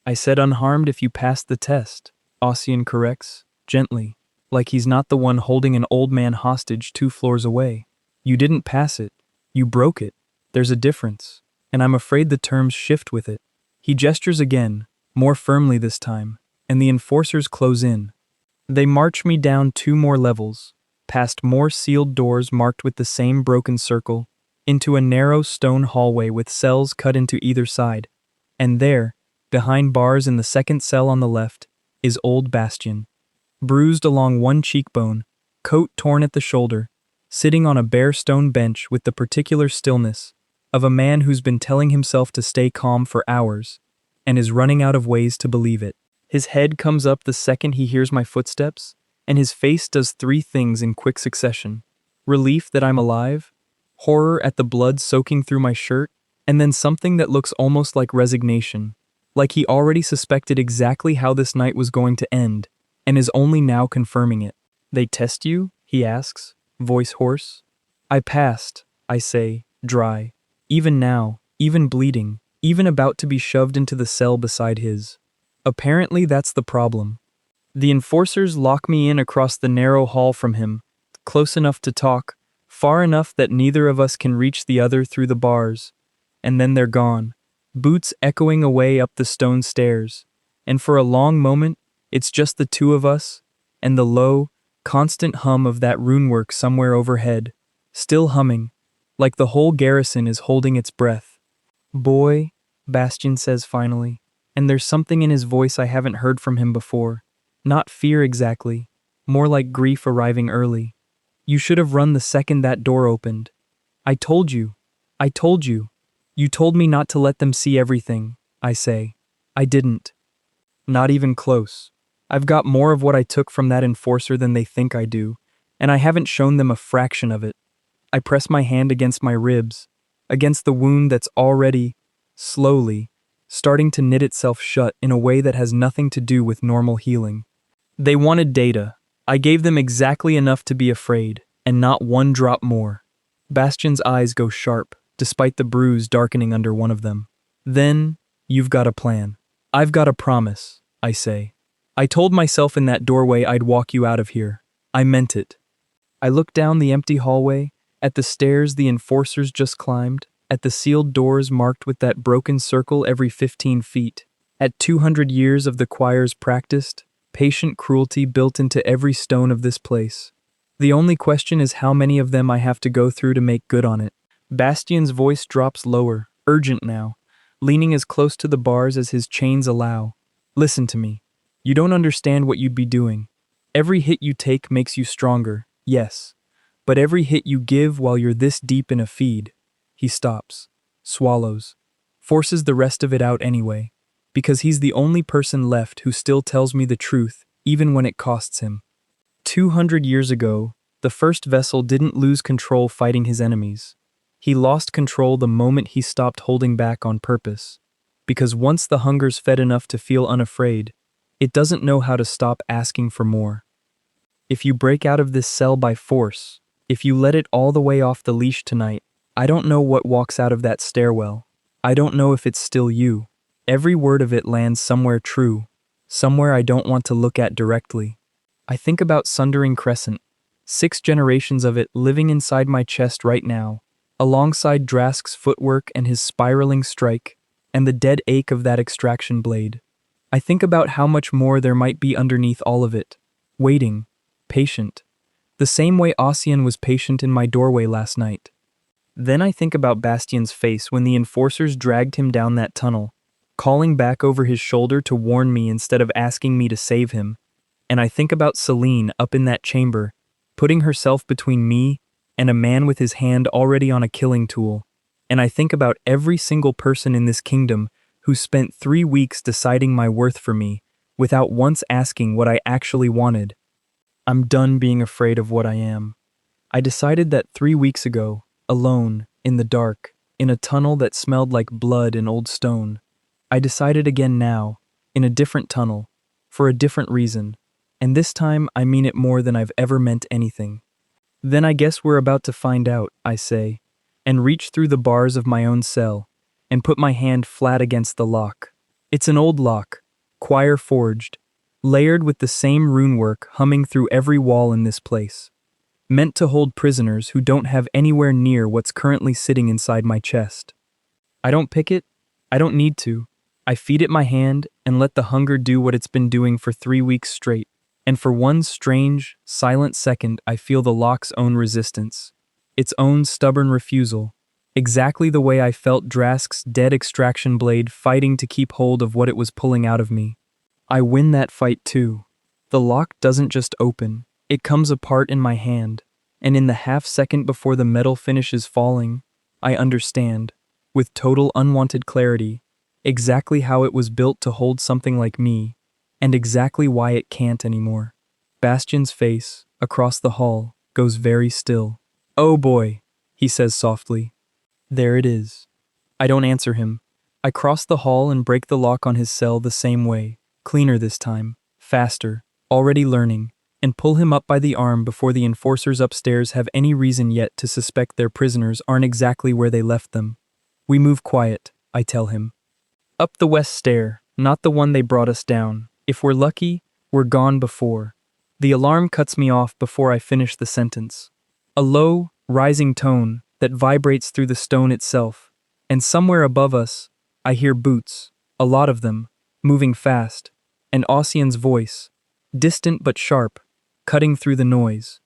I said unharmed if you passed the test, Ossian corrects, gently, like he's not the one holding an old man hostage 2 floors away. You didn't pass it. You broke it. There's a difference, and I'm afraid the terms shift with it. He gestures again, more firmly this time, and the enforcers close in. They march me down 2 more levels, past more sealed doors marked with the same broken circle, into a narrow stone hallway with cells cut into either side, and there, behind bars in the second cell on the left, is old Bastion. Bruised along one cheekbone, coat torn at the shoulder, sitting on a bare stone bench with the particular stillness of a man who's been telling himself to stay calm for hours, and is running out of ways to believe it. His head comes up the second he hears my footsteps, and his face does 3 things in quick succession. Relief that I'm alive, horror at the blood soaking through my shirt, and then something that looks almost like resignation, like he already suspected exactly how this night was going to end, and is only now confirming it. They test you? He asks, voice hoarse. I passed, I say, dry. Even now, even bleeding, even about to be shoved into the cell beside his. Apparently that's the problem. The enforcers lock me in across the narrow hall from him, close enough to talk, far enough that neither of us can reach the other through the bars, and then they're gone, boots echoing away up the stone stairs, and for a long moment, it's just the 2 of us, and the low, constant hum of that runework somewhere overhead, still humming, like the whole garrison is holding its breath. Boy, Bastion says finally, and there's something in his voice I haven't heard from him before. Not fear exactly, more like grief arriving early. You should have run the second that door opened. I told you. I told you. You told me not to let them see everything, I say. I didn't. Not even close. I've got more of what I took from that enforcer than they think I do, and I haven't shown them a fraction of it. I press my hand against my ribs, against the wound that's already, slowly, starting to knit itself shut in a way that has nothing to do with normal healing. They wanted data. I gave them exactly enough to be afraid, and not 1 drop more. Bastion's eyes go sharp, despite the bruise darkening under one of them. Then, you've got a plan. I've got a promise, I say. I told myself in that doorway I'd walk you out of here. I meant it. I look down the empty hallway, at the stairs the enforcers just climbed, at the sealed doors marked with that broken circle every 15 feet, at 200 years of the choir's practiced, patient cruelty built into every stone of this place. The only question is how many of them I have to go through to make good on it. Bastion's voice drops lower, urgent now, leaning as close to the bars as his chains allow. Listen to me. You don't understand what you'd be doing. Every hit you take makes you stronger, yes. But every hit you give while you're this deep in a feed. He stops, swallows, forces the rest of it out anyway, because he's the only person left who still tells me the truth, even when it costs him. 200 years ago, the first vessel didn't lose control fighting his enemies. He lost control the moment he stopped holding back on purpose. Because once the hunger's fed enough to feel unafraid, it doesn't know how to stop asking for more. If you break out of this cell by force, if you let it all the way off the leash tonight, I don't know what walks out of that stairwell. I don't know if it's still you. Every word of it lands somewhere true, somewhere I don't want to look at directly. I think about Sundering Crescent, 6 generations of it living inside my chest right now, alongside Drask's footwork and his spiraling strike, and the dead ache of that extraction blade. I think about how much more there might be underneath all of it, waiting, patient, the same way Ossian was patient in my doorway last night. Then I think about Bastian's face when the enforcers dragged him down that tunnel, calling back over his shoulder to warn me instead of asking me to save him. And I think about Celine up in that chamber, putting herself between me and a man with his hand already on a killing tool. And I think about every single person in this kingdom who spent 3 weeks deciding my worth for me, without once asking what I actually wanted. I'm done being afraid of what I am. I decided that 3 weeks ago, alone, in the dark, in a tunnel that smelled like blood and old stone. I decided again now, in a different tunnel, for a different reason, and this time I mean it more than I've ever meant anything. Then I guess we're about to find out, I say, and reach through the bars of my own cell, and put my hand flat against the lock. It's an old lock, choir forged, layered with the same rune work humming through every wall in this place, meant to hold prisoners who don't have anywhere near what's currently sitting inside my chest. I don't pick it, I don't need to. I feed it my hand and let the hunger do what it's been doing for 3 weeks straight, and for one strange, silent second I feel the lock's own resistance, its own stubborn refusal, exactly the way I felt Drask's dead extraction blade fighting to keep hold of what it was pulling out of me. I win that fight too. The lock doesn't just open, it comes apart in my hand, and in the half second before the metal finishes falling, I understand, with total unwanted clarity, exactly how it was built to hold something like me, and exactly why it can't anymore. Bastian's face, across the hall, goes very still. "Oh boy," he says softly. There it is. I don't answer him. I cross the hall and break the lock on his cell the same way, cleaner this time, faster, already learning, and pull him up by the arm before the enforcers upstairs have any reason yet to suspect their prisoners aren't exactly where they left them. We move quiet, I tell him. Up the west stair, not the one they brought us down. If we're lucky, we're gone before. The alarm cuts me off before I finish the sentence. A low, rising tone that vibrates through the stone itself, and somewhere above us, I hear boots, a lot of them, moving fast, and Ossian's voice, distant but sharp, cutting through the noise.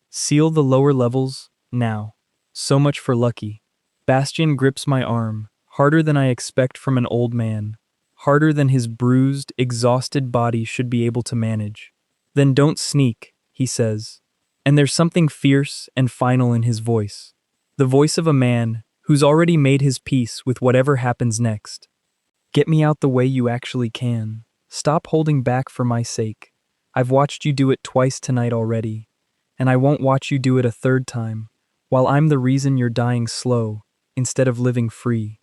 Seal the lower levels, now. So much for lucky. Bastian grips my arm, harder than I expect from an old man, harder than his bruised, exhausted body should be able to manage. Then don't sneak, he says. And there's something fierce and final in his voice. The voice of a man who's already made his peace with whatever happens next. Get me out the way you actually can. Stop holding back for my sake. I've watched you do it twice tonight already, and I won't watch you do it a third time, while I'm the reason you're dying slow, instead of living free.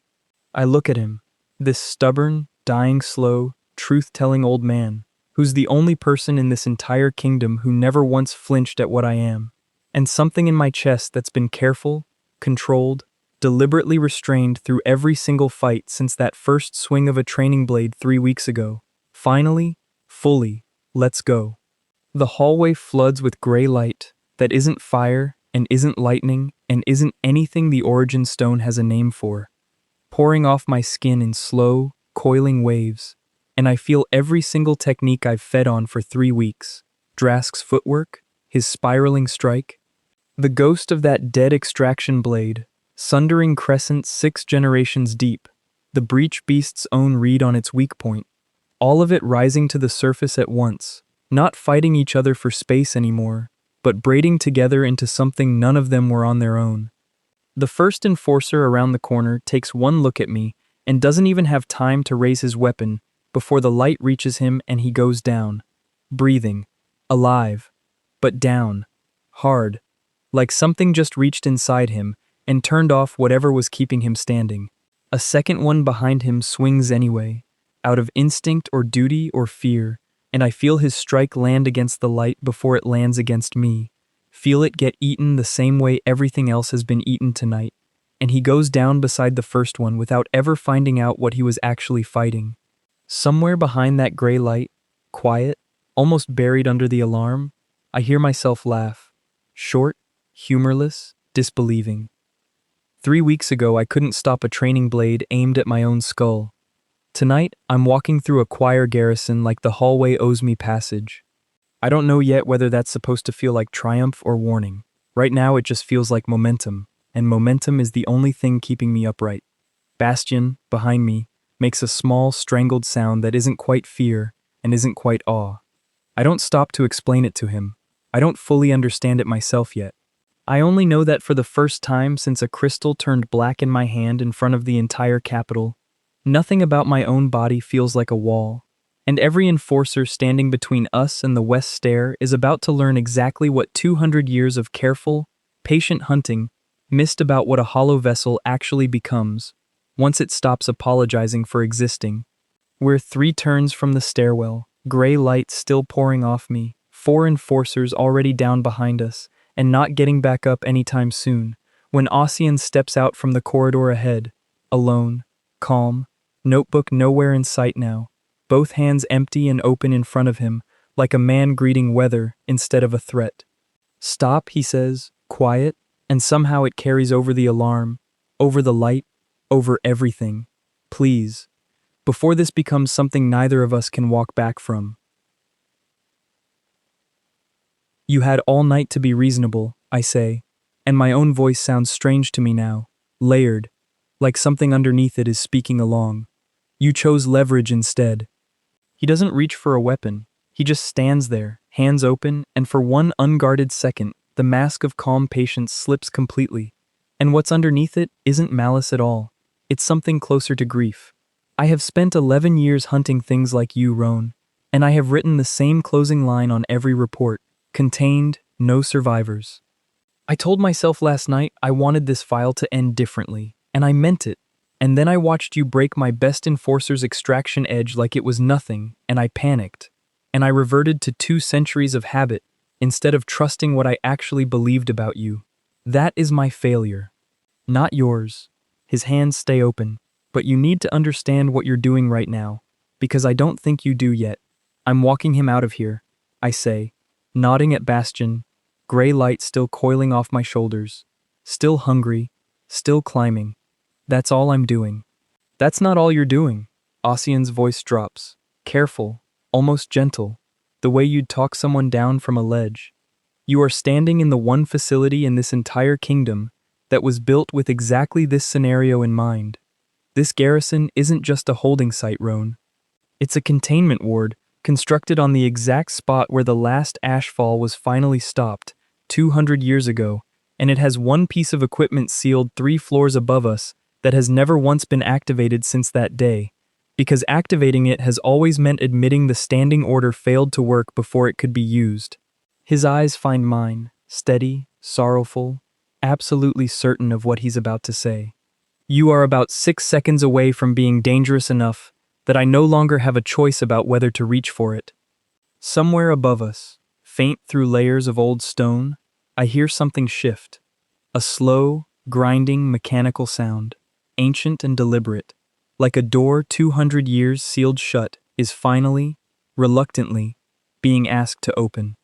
I look at him, this stubborn, dying slow, truth-telling old man, who's the only person in this entire kingdom who never once flinched at what I am, and something in my chest that's been careful, controlled, deliberately restrained through every single fight since that first swing of a training blade 3 weeks ago. Finally, fully, let's go. The hallway floods with gray light that isn't fire and isn't lightning and isn't anything the origin stone has a name for, pouring off my skin in slow, coiling waves, and I feel every single technique I've fed on for 3 weeks. Drask's footwork, his spiraling strike, the ghost of that dead extraction blade, Sundering Crescent 6 generations deep, the breach beast's own read on its weak point, all of it rising to the surface at once, not fighting each other for space anymore, but braiding together into something none of them were on their own. The first enforcer around the corner takes one look at me and doesn't even have time to raise his weapon before the light reaches him and he goes down, breathing, alive, but down, hard, like something just reached inside him and turned off whatever was keeping him standing. A second one behind him swings anyway, out of instinct or duty or fear, and I feel his strike land against the light before it lands against me. Feel it get eaten the same way everything else has been eaten tonight, and he goes down beside the first one without ever finding out what he was actually fighting. Somewhere behind that gray light, quiet, almost buried under the alarm, I hear myself laugh. Short, humorless, disbelieving. 3 weeks ago I couldn't stop a training blade aimed at my own skull. Tonight, I'm walking through a choir garrison like the hallway owes me passage. I don't know yet whether that's supposed to feel like triumph or warning. Right now it just feels like momentum, and momentum is the only thing keeping me upright. Bastion, behind me, makes a small, strangled sound that isn't quite fear and isn't quite awe. I don't stop to explain it to him. I don't fully understand it myself yet. I only know that for the first time since a crystal turned black in my hand in front of the entire capital, nothing about my own body feels like a wall, and every enforcer standing between us and the West Stair is about to learn exactly what 200 years of careful, patient hunting missed about what a hollow vessel actually becomes once it stops apologizing for existing. We're 3 turns from the stairwell, gray light still pouring off me, 4 enforcers already down behind us, and not getting back up anytime soon, when Ossian steps out from the corridor ahead, alone, calm, notebook nowhere in sight now, both hands empty and open in front of him, like a man greeting weather instead of a threat. "Stop," he says, quiet, and somehow it carries over the alarm, over the light, over everything. "Please, before this becomes something neither of us can walk back from." "You had all night to be reasonable," I say, and my own voice sounds strange to me now, layered, like something underneath it is speaking along. "You chose leverage instead." He doesn't reach for a weapon. He just stands there, hands open, and for one unguarded second, the mask of calm patience slips completely. And what's underneath it isn't malice at all. It's something closer to grief. I have spent 11 years hunting things like you, Roan, and I have written the same closing line on every report. Contained, no survivors. I told myself last night I wanted this file to end differently, and I meant it. And then I watched you break my best enforcer's extraction edge like it was nothing, and I panicked. And I reverted to 2 centuries of habit, instead of trusting what I actually believed about you. That is my failure. Not yours. His hands stay open, but you need to understand what you're doing right now, because I don't think you do yet. I'm walking him out of here, I say, nodding at Bastion, gray light still coiling off my shoulders, still hungry, still climbing. That's all I'm doing. That's not all you're doing. Ossian's voice drops, careful, almost gentle, the way you'd talk someone down from a ledge. You are standing in the one facility in this entire kingdom that was built with exactly this scenario in mind. This garrison isn't just a holding site, Roan. It's a containment ward constructed on the exact spot where the last ashfall was finally stopped, 200 years ago, and it has one piece of equipment sealed 3 floors above us that has never once been activated since that day, because activating it has always meant admitting the standing order failed to work before it could be used. His eyes find mine, steady, sorrowful, absolutely certain of what he's about to say. You are about 6 seconds away from being dangerous enough that I no longer have a choice about whether to reach for it. Somewhere above us, faint through layers of old stone, I hear something shift. A slow, grinding, mechanical sound, ancient and deliberate, like a door 200 years sealed shut, is finally, reluctantly, being asked to open.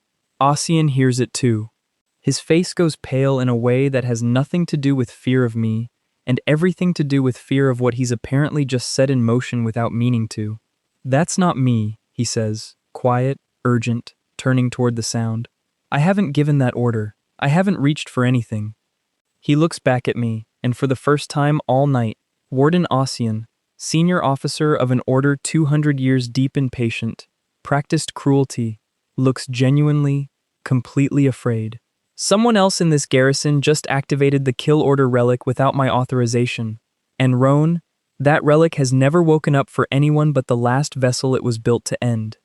Ossian hears it too. His face goes pale in a way that has nothing to do with fear of me, and everything to do with fear of what he's apparently just set in motion without meaning to. That's not me, he says, quiet, urgent, turning toward the sound. I haven't given that order. I haven't reached for anything. He looks back at me, and for the first time all night, Warden Ossian, senior officer of an order 200 years deep and patient, practiced cruelty, looks genuinely, completely afraid. Someone else in this garrison just activated the kill order relic without my authorization. And Roan, that relic has never woken up for anyone but the last vessel it was built to end.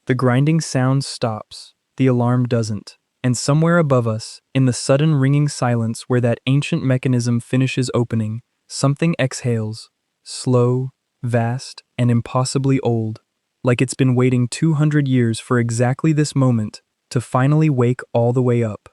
The grinding sound stops. The alarm doesn't. And somewhere above us, in the sudden ringing silence where that ancient mechanism finishes opening, something exhales, slow, vast, and impossibly old, like it's been waiting 200 years for exactly this moment to finally wake all the way up.